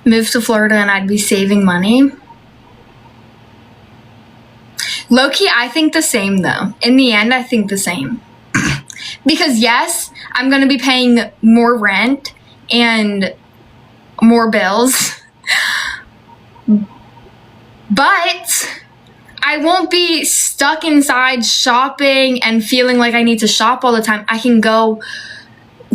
move to Florida and I'd be saving money. Low-key, I think the same though. In the end, I think the same. Because yes, I'm gonna be paying more rent and more bills, but I won't be stuck inside shopping and feeling like I need to shop all the time. I can go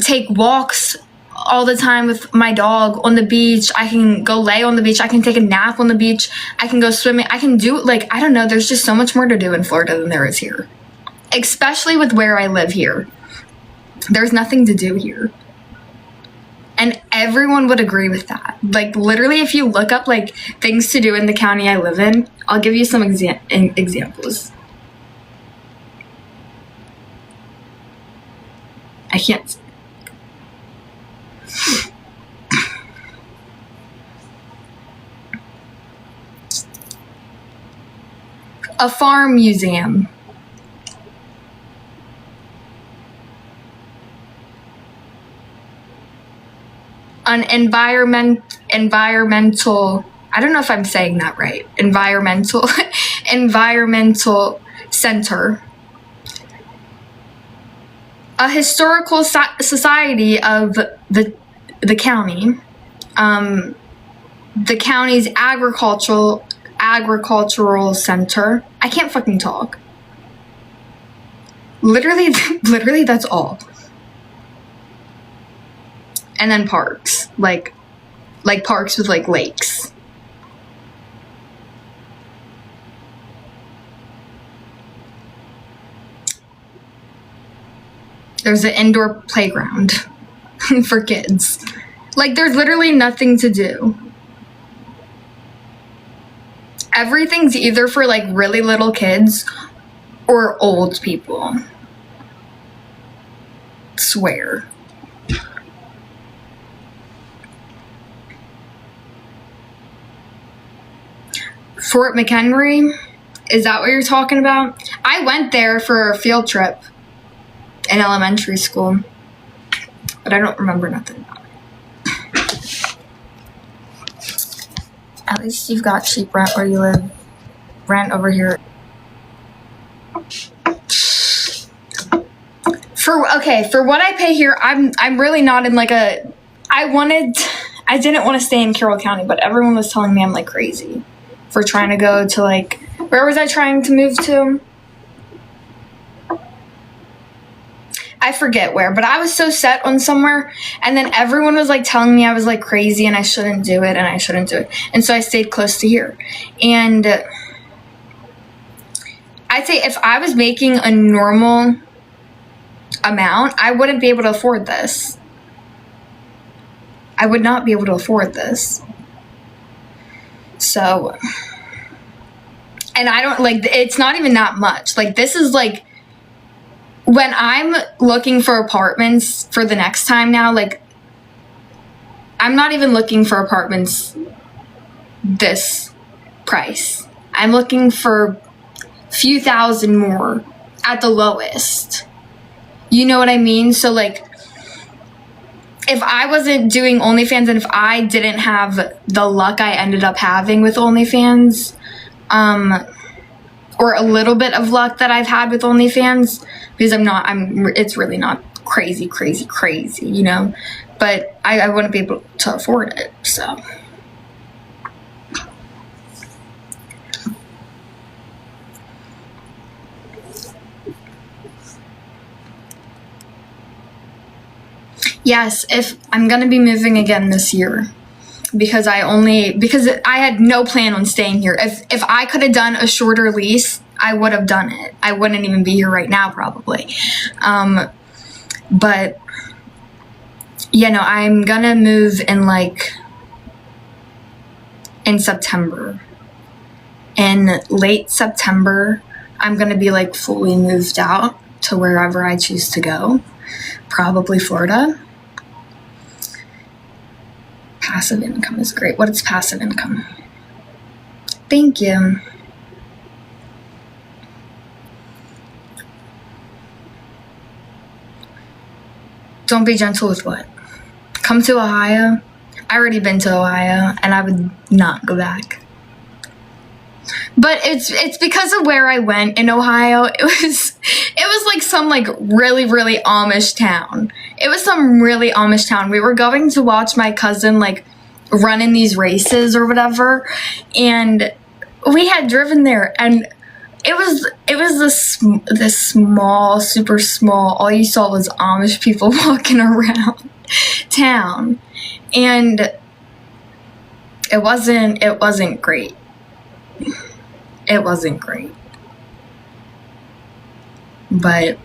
take walks all the time with my dog on the beach. I can go lay on the beach. I can take a nap on the beach. I can go swimming. I can do, like, I don't know, there's just so much more to do in Florida than there is here. Especially with where I live here. There's nothing to do here. And everyone would agree with that. Like, literally, if you look up, like, things to do in the county I live in, I'll give you some examples. I can't. A farm museum. An environmental, I don't know if I'm saying that right. Environmental center. A historical society of the county. The county's agricultural center. I can't fucking talk. Literally that's all. And then parks, like parks with like lakes. There's an indoor playground for kids. Like, there's literally nothing to do. Everything's either for like really little kids or old people. Swear. Fort McHenry? Is that what you're talking about? I went there for a field trip in elementary school, but I don't remember nothing about it. At least you've got cheap rent where you live. Rent over here. For what I pay here, I'm really not in like a, I didn't want to stay in Carroll County, but everyone was telling me I'm like crazy for trying to go to like, where was I trying to move to? I forget where, but I was so set on somewhere, and then everyone was like telling me I was like crazy and I shouldn't do it. And so I stayed close to here. And I'd say if I was making a normal amount, I wouldn't be able to afford this. I would not be able to afford this. So, and I don't like, it's not even that much. Like, this is like, when I'm looking for apartments for the next time now, like, I'm not even looking for apartments this price. I'm looking for a few thousand more at the lowest. You know what I mean? So, like, if I wasn't doing OnlyFans and if I didn't have the luck I ended up having with OnlyFans, or a little bit of luck that I've had with OnlyFans, because it's really not crazy, you know, but I wouldn't be able to afford it, so. Yes, if I'm gonna be moving again this year, because I had no plan on staying here. If I could have done a shorter lease, I would have done it. I wouldn't even be here right now, probably. But you know, I'm gonna move in September. In late September, I'm gonna be like fully moved out to wherever I choose to go, probably Florida. Passive income is great. What is passive income? Thank you. Don't be gentle with what? Come to Ohio? I already been to Ohio, and I would not go back. But it's because of where I went in Ohio. It was like some like really Amish town. It was some really Amish town. We were going to watch my cousin like run in these races or whatever, and we had driven there, and it was this small, super small. All you saw was Amish people walking around town, and it wasn't great. It wasn't great. But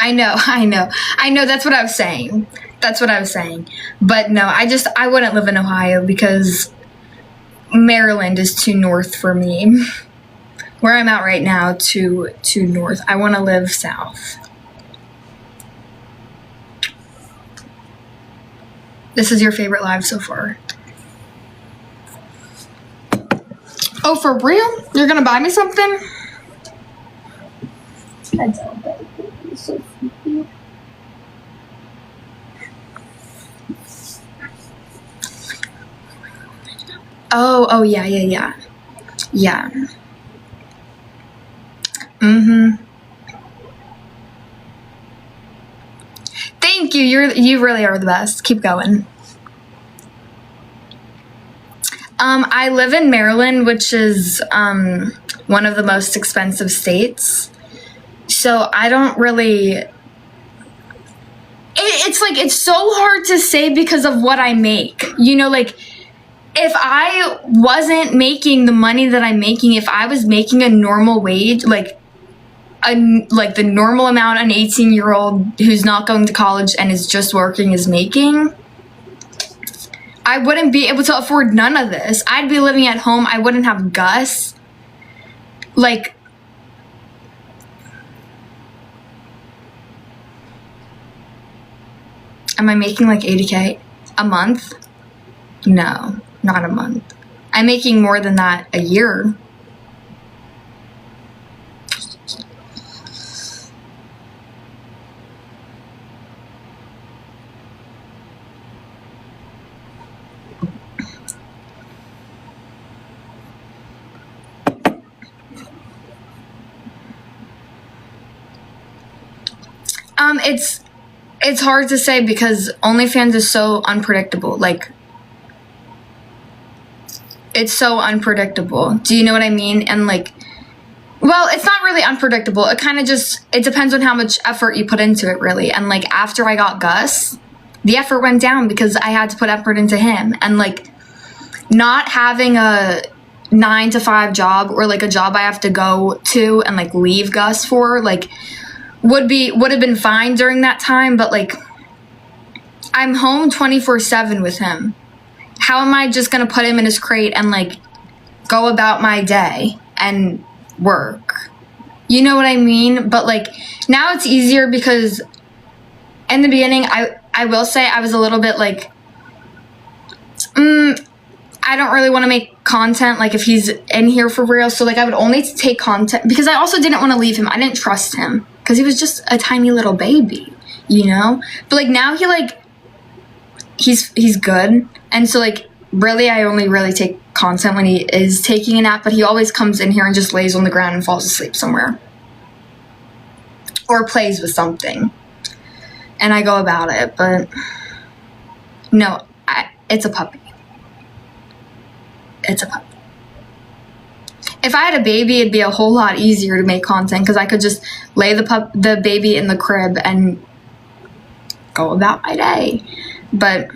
I know, that's what I was saying. But no, I wouldn't live in Ohio because Maryland is too north for me. Where I'm at right now, too north. I want to live south. This is your favorite live so far. Oh, for real? You're gonna buy me something? So oh yeah. Thank you. You really are the best. Keep going. I live in Maryland, which is one of the most expensive states. So I don't really. It's so hard to say because of what I make. You know, like if I wasn't making the money that I'm making, if I was making a normal wage, like the normal amount an 18-year-old who's not going to college and is just working is making, I wouldn't be able to afford none of this. I'd be living at home. I wouldn't have Gus. Like, am I making like 80K a month? No, not a month. I'm making more than that a year. It's hard to say because OnlyFans is so unpredictable. Like, it's so unpredictable. Do you know what I mean? And like, well, it's not really unpredictable. It kind of it depends on how much effort you put into it, really. And like, after I got Gus, the effort went down because I had to put effort into him. And like, not having a 9-to-5 job or like a job I have to go to and like leave Gus for, like, would have been fine during that time, but like, I'm home 24/7 with him. How am I just gonna put him in his crate and like go about my day and work? You know what I mean? But like, now it's easier because in the beginning, I will say I was a little bit like, I don't really want to make content like if he's in here for real. So like, I would only take content because I also didn't want to leave him. I didn't trust him because he was just a tiny little baby, you know? But like, now he's good. And so like, really, I only really take content when he is taking a nap, but he always comes in here and just lays on the ground and falls asleep somewhere. Or plays with something. And I go about it, but no, it's a puppy. It's a puppy. If I had a baby, it'd be a whole lot easier to make content because I could just lay the baby in the crib and go about my day. But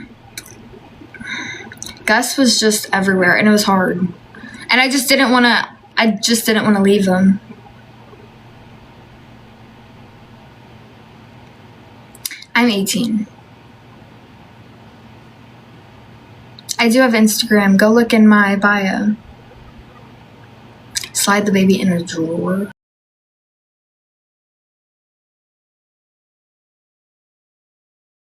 Gus was just everywhere and it was hard. And I just didn't want to leave him. I'm 18. I do have Instagram. Go look in my bio. Slide the baby in a drawer.